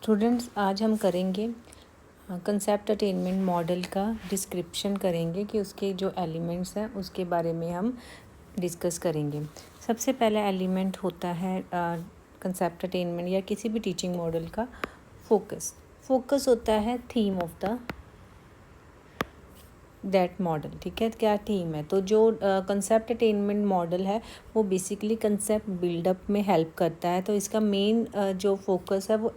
Students, आज हम करेंगे कंसेप्ट अटेनमेंट मॉडल का डिस्क्रिप्शन करेंगे कि उसके जो एलिमेंट्स हैं उसके बारे में हम डिस्कस करेंगे। सबसे पहला एलिमेंट होता है कंसेप्ट अटेनमेंट या किसी भी टीचिंग मॉडल का फोकस। फोकस होता है theme of the that model. ठीक है, क्या थीम है? तो जो कंसेप्ट अटेनमेंट मॉडल है वो बेसिकली कंसेप्ट बिल्डअप में हेल्प करता है। तो इसका मेन जो फोकस है वो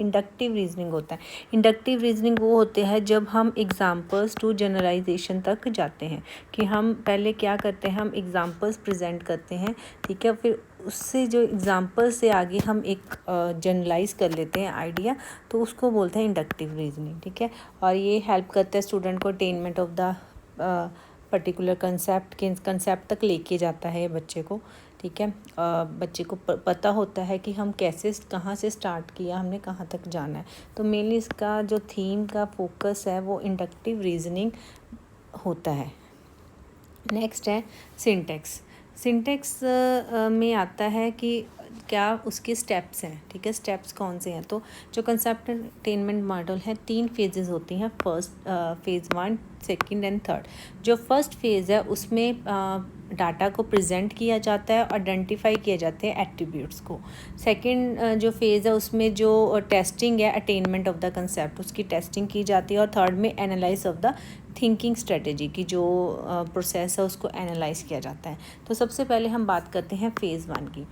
इंडक्टिव रीजनिंग होता है। इंडक्टिव रीजनिंग वो होते हैं जब हम एग्जांपल्स टू जनरलाइजेशन तक जाते हैं, कि हम पहले क्या करते हैं, हम एग्जांपल्स प्रेजेंट करते हैं। ठीक है, फिर उससे जो एग्जांपल से आगे हम एक जनरलाइज कर लेते हैं आइडिया, तो उसको बोलते हैं इंडक्टिव रीजनिंग। ठीक है, और ये हेल्प करता है स्टूडेंट को attainment of the particular concept के कंसेप्ट तक लेके जाता है बच्चे को। ठीक है, बच्चे को पता होता है कि हम कैसे कहाँ से स्टार्ट किया, हमने कहाँ तक जाना है। तो मेनली इसका जो थीम का फोकस है वो इंडक्टिव रीजनिंग होता है। नेक्स्ट है सिंटेक्स। सिंटेक्स में आता है कि क्या उसके स्टेप्स हैं। ठीक है, स्टेप्स कौन से हैं? तो जो कंसेप्ट अटेनमेंट मॉडल है 3 फेजेस होती हैं, first phase 1, second and third. जो फर्स्ट फेज़ है उसमें डाटा को प्रेजेंट किया जाता है, आइडेंटिफाई किए जाते हैं एट्रीब्यूट्स को। सेकंड जो फेज़ है उसमें जो टेस्टिंग है अटेनमेंट ऑफ द कंसेप्ट, उसकी टेस्टिंग की जाती है। और थर्ड में analyse of the thinking strategy की जो प्रोसेस है उसको एनालाइज किया जाता है। तो सबसे पहले हम बात करते हैं फेज़ 1 की।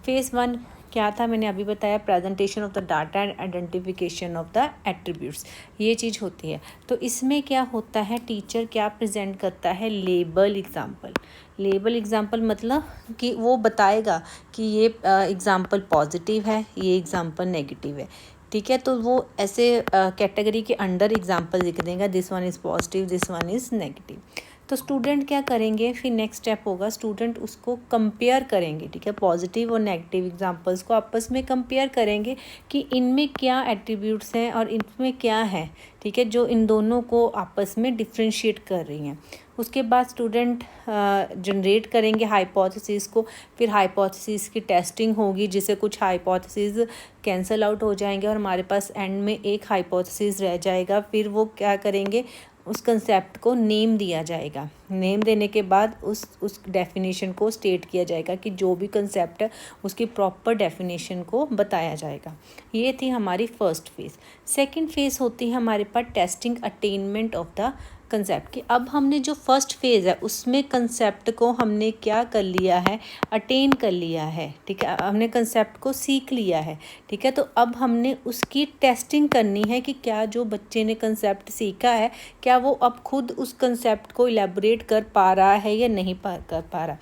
फेज़ 1 क्या था? मैंने अभी बताया, presentation of the data and identification of the attributes, ये चीज़ होती है। तो इसमें क्या होता है, टीचर क्या प्रेजेंट करता है? Label example. लेबल एग्जाम्पल मतलब कि वो बताएगा कि ये एग्जाम्पल पॉजिटिव है, ये एग्जाम्पल नेगेटिव है। ठीक है, तो वो ऐसे कैटेगरी के अंडर एग्जाम्पल लिख देगा, this one is positive, this one is negative. तो स्टूडेंट क्या करेंगे, फिर नेक्स्ट स्टेप होगा, स्टूडेंट उसको कंपेयर करेंगे। ठीक है, पॉजिटिव और नेगेटिव एग्जांपल्स को आपस में कंपेयर करेंगे कि इनमें क्या एट्रीब्यूट्स हैं और इनमें क्या है। ठीक है, जो इन दोनों को आपस में डिफ्रेंशिएट कर रही हैं। उसके बाद स्टूडेंट जनरेट करेंगे हाइपोथेसिस को। फिर हाइपोथेसिस की टेस्टिंग होगी, जिससे कुछ हाइपोथेसिस कैंसल आउट हो जाएंगे और हमारे पास एंड में एक हाइपोथेसिस रह जाएगा। फिर वो क्या करेंगे, उस कंसेप्ट को नेम दिया जाएगा। नेम देने के बाद उस डेफिनेशन को स्टेट किया जाएगा कि जो भी कंसेप्ट है उसकी प्रॉपर डेफिनेशन को बताया जाएगा। ये थी हमारी फर्स्ट फेज़। सेकंड फेज़ होती है हमारे पास testing attainment of the concept की। अब हमने जो फर्स्ट फेज़ है उसमें कंसेप्ट को हमने क्या कर लिया है, अटेन कर लिया है। ठीक है, हमने कंसेप्ट को सीख लिया है। ठीक है, तो अब हमने उसकी टेस्टिंग करनी है कि क्या जो बच्चे ने कंसेप्ट सीखा है, क्या वो अब खुद उस कंसेप्ट को इलेबोरेट कर पा रहा है या नहीं कर पा रहा।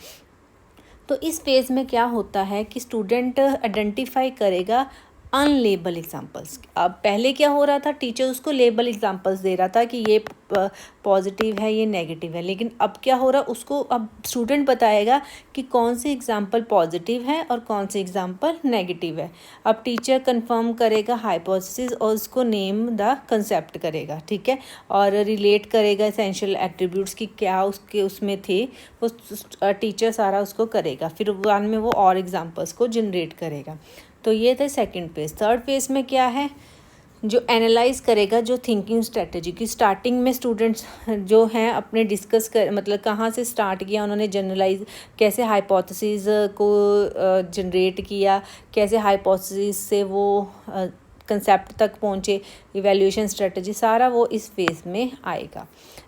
तो इस फेज़ में क्या होता है कि स्टूडेंट आइडेंटिफाई करेगा अनलेबल एग्जांपल्स। अब पहले क्या हो रहा था, टीचर उसको लेबल एग्जांपल्स दे रहा था कि ये पॉजिटिव है, ये नेगेटिव है। लेकिन अब क्या हो रहा, उसको अब स्टूडेंट बताएगा कि कौन से एग्जांपल पॉजिटिव है और कौन से एग्जांपल नेगेटिव है। अब टीचर कंफर्म करेगा हाइपोथेसिस और उसको नेम द कंसेप्ट करेगा। ठीक है, और रिलेट करेगा एसेंशियल एट्रीब्यूट्स की क्या उसके उसमें थे, वो टीचर सारा उसको करेगा। फिर बाद में वो और एग्जांपल्स को जनरेट करेगा। तो ये थे सेकंड फेज़। थर्ड फेज़ में क्या है, जो एनालाइज करेगा जो थिंकिंग स्ट्रेटजी की। स्टार्टिंग में स्टूडेंट्स जो हैं अपने डिस्कस कर मतलब कहाँ से स्टार्ट किया, उन्होंने जनरलाइज कैसे हाइपोथेसिस को जनरेट किया, कैसे हाइपोथेसिस से वो कंसेप्ट तक पहुँचे, इवैल्यूएशन स्ट्रेटजी, सारा वो इस फेज़ में आएगा।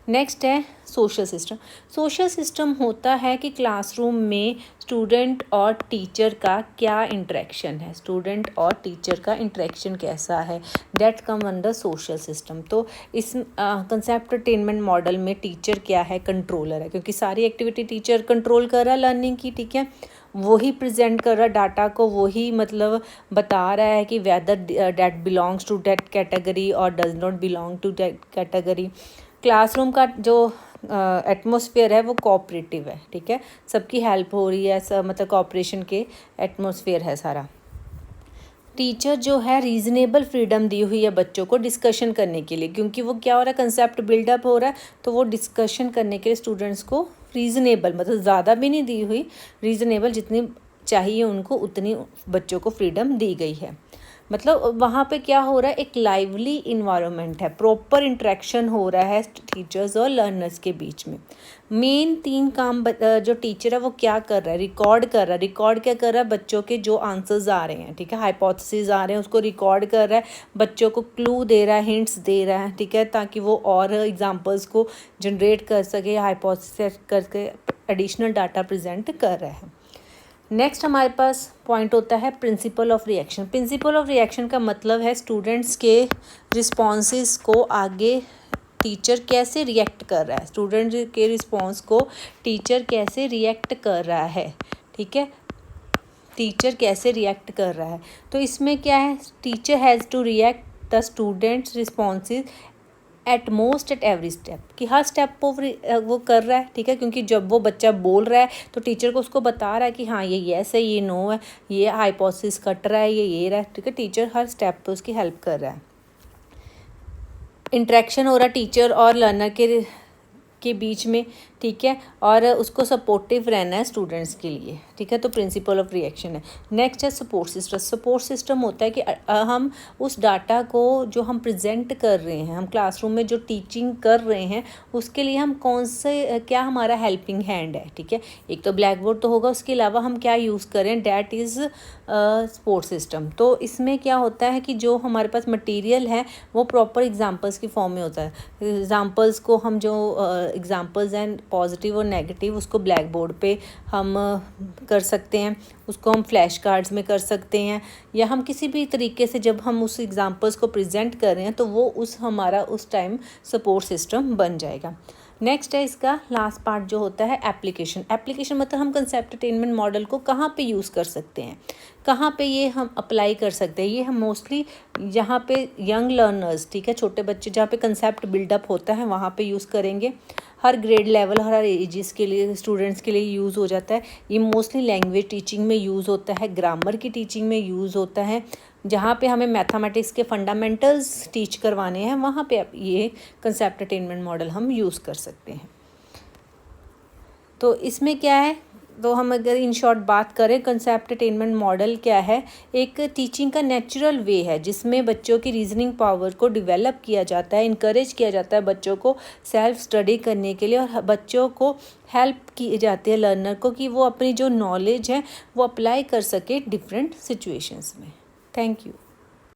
नेक्स्ट है सोशल सिस्टम। सोशल सिस्टम होता है कि क्लासरूम में स्टूडेंट और टीचर का क्या इंटरेक्शन है, स्टूडेंट और टीचर का इंटरेक्शन कैसा है, that come under social system. तो इस कंसेप्ट अटेनमेंट मॉडल में टीचर क्या है, कंट्रोलर है, क्योंकि सारी एक्टिविटी टीचर कंट्रोल कर रहा है लर्निंग की। ठीक है, वही प्रेजेंट कर रहा डाटा को, वही मतलब बता रहा है कि whether that belongs to that category और does not belong to that category. Classroom का जो एटमॉस्फेयर है वो कोऑपरेटिव है। ठीक है, सबकी हेल्प हो रही है, सब मतलब कोऑपरेशन के एटमॉस्फेयर है सारा। टीचर जो है रीज़नेबल फ्रीडम दी हुई है बच्चों को डिस्कशन करने के लिए, क्योंकि वो क्या हो रहा है, कंसेप्ट बिल्डअप हो रहा है, तो वो डिस्कशन करने के लिए स्टूडेंट्स को रीज़नेबल मतलब ज़्यादा भी नहीं दी हुई, रीज़नेबल जितनी चाहिए उनको उतनी बच्चों को फ्रीडम दी गई है। मतलब वहाँ पे क्या हो रहा है, एक लाइवली इन्वायरमेंट है, प्रॉपर इंटरेक्शन हो रहा है टीचर्स और लर्नर्स के बीच में। मेन 3 काम जो टीचर है वो क्या कर रहा है, रिकॉर्ड कर रहा है। रिकॉर्ड क्या कर रहा है, बच्चों के जो आंसर्स आ रहे हैं, ठीक है, हाइपोथेसिस आ रहे हैं, उसको रिकॉर्ड कर रहा है, बच्चों को क्लू दे रहा है, हिंट्स दे रहा है, ठीक है, ताकि वो और एग्जांपल्स को जनरेट कर सके, हाइपोथेसिस करके एडिशनल डाटा प्रेजेंट कर रहा है। नेक्स्ट हमारे पास पॉइंट होता है principle of reaction. Principle of reaction का मतलब है स्टूडेंट्स के रिस्पॉन्सेस को आगे टीचर कैसे रिएक्ट कर रहा है, स्टूडेंट के रिस्पॉन्स को टीचर कैसे रिएक्ट कर रहा है, ठीक है, टीचर कैसे रिएक्ट कर रहा है। तो इसमें क्या है, teacher has to react the students responses at most at every step, कि हर स्टेप पर वो कर रहा है, ठीक है, क्योंकि जब वो बच्चा बोल रहा है तो टीचर को उसको बता रहा है कि हाँ ये येस है, ये नो है, ये हाइपोथेसिस कट रहा है, ये रहा है, ठीक है, टीचर हर स्टेप पे उसकी हेल्प कर रहा है। इंटरेक्शन हो रहा है टीचर और लर्नर के बीच में, ठीक है, और उसको सपोर्टिव रहना है स्टूडेंट्स के लिए, ठीक है, तो प्रिंसिपल ऑफ रिएक्शन है। नेक्स्ट है सपोर्ट सिस्टम। सपोर्ट सिस्टम होता है कि हम उस डाटा को जो हम प्रेजेंट कर रहे हैं, हम क्लासरूम में जो टीचिंग कर रहे हैं, उसके लिए हम कौन से क्या हमारा हेल्पिंग हैंड है, ठीक है, एक तो ब्लैक बोर्ड तो होगा, उसके अलावा हम क्या यूज़ करें, डैट इज़ सपोर्ट सिस्टम। तो इसमें क्या होता है कि जो हमारे पास मटेरियल है वो प्रॉपर एग्जांपल्स की फॉर्म में होता है। एग्जांपल्स को हम जो एग्जांपल्स एंड पॉजिटिव और नेगेटिव उसको ब्लैक बोर्ड पे हम कर सकते हैं, उसको हम फ्लैश कार्ड्स में कर सकते हैं, या हम किसी भी तरीके से जब हम उस एग्जांपल्स को प्रेजेंट कर रहे हैं तो वो हमारा उस टाइम सपोर्ट सिस्टम बन जाएगा। नेक्स्ट है इसका लास्ट पार्ट जो होता है एप्लीकेशन। एप्लीकेशन मतलब हम कंसेप्ट अटेनमेंट मॉडल को कहाँ पे यूज़ कर सकते हैं, कहाँ पे ये हम अप्लाई कर सकते हैं। ये हम मोस्टली यहाँ पे यंग लर्नर्स, ठीक है, छोटे बच्चे जहाँ पे कंसेप्ट बिल्डअप होता है वहाँ पे यूज़ करेंगे। हर ग्रेड लेवल, हर एजेस के लिए, स्टूडेंट्स के लिए यूज़ हो जाता है। ये मोस्टली लैंग्वेज टीचिंग में यूज़ होता है, ग्रामर की टीचिंग में यूज़ होता है, जहाँ पे हमें मैथमेटिक्स के फंडामेंटल्स टीच करवाने हैं वहाँ पे ये कंसेप्ट अटेनमेंट मॉडल हम यूज़ कर सकते हैं। तो इसमें क्या है, तो हम अगर इन शॉर्ट बात करें, कंसेप्ट अटेनमेंट मॉडल क्या है, एक टीचिंग का नेचुरल वे है जिसमें बच्चों की रीजनिंग पावर को डेवलप किया जाता है, इनकरेज किया जाता है बच्चों को सेल्फ स्टडी करने के लिए, और बच्चों को हेल्प की जाती है लर्नर को कि वो अपनी जो नॉलेज है वो अप्लाई कर सके डिफरेंट सिचुएशंस में। Thank you.